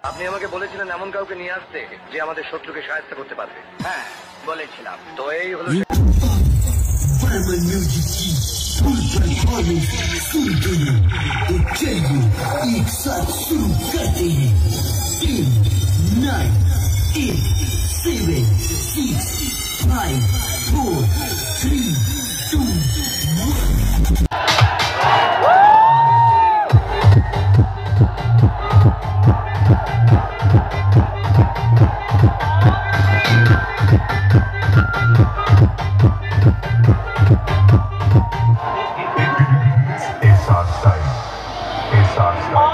আপনি আমাকে বলেছিলেন এমন কাউকে নিয়ে আসতে যে আমাদের শত্রুকে সাহায্য করতে পারবে। হ্যাঁ বলেছিলাম। তো এই হলো एक साथ शुरू करते हैं। 10, 9, 8, 7, 6, 5, 4, 3, 2, 1 साथ साइड, 1 साथ साइड।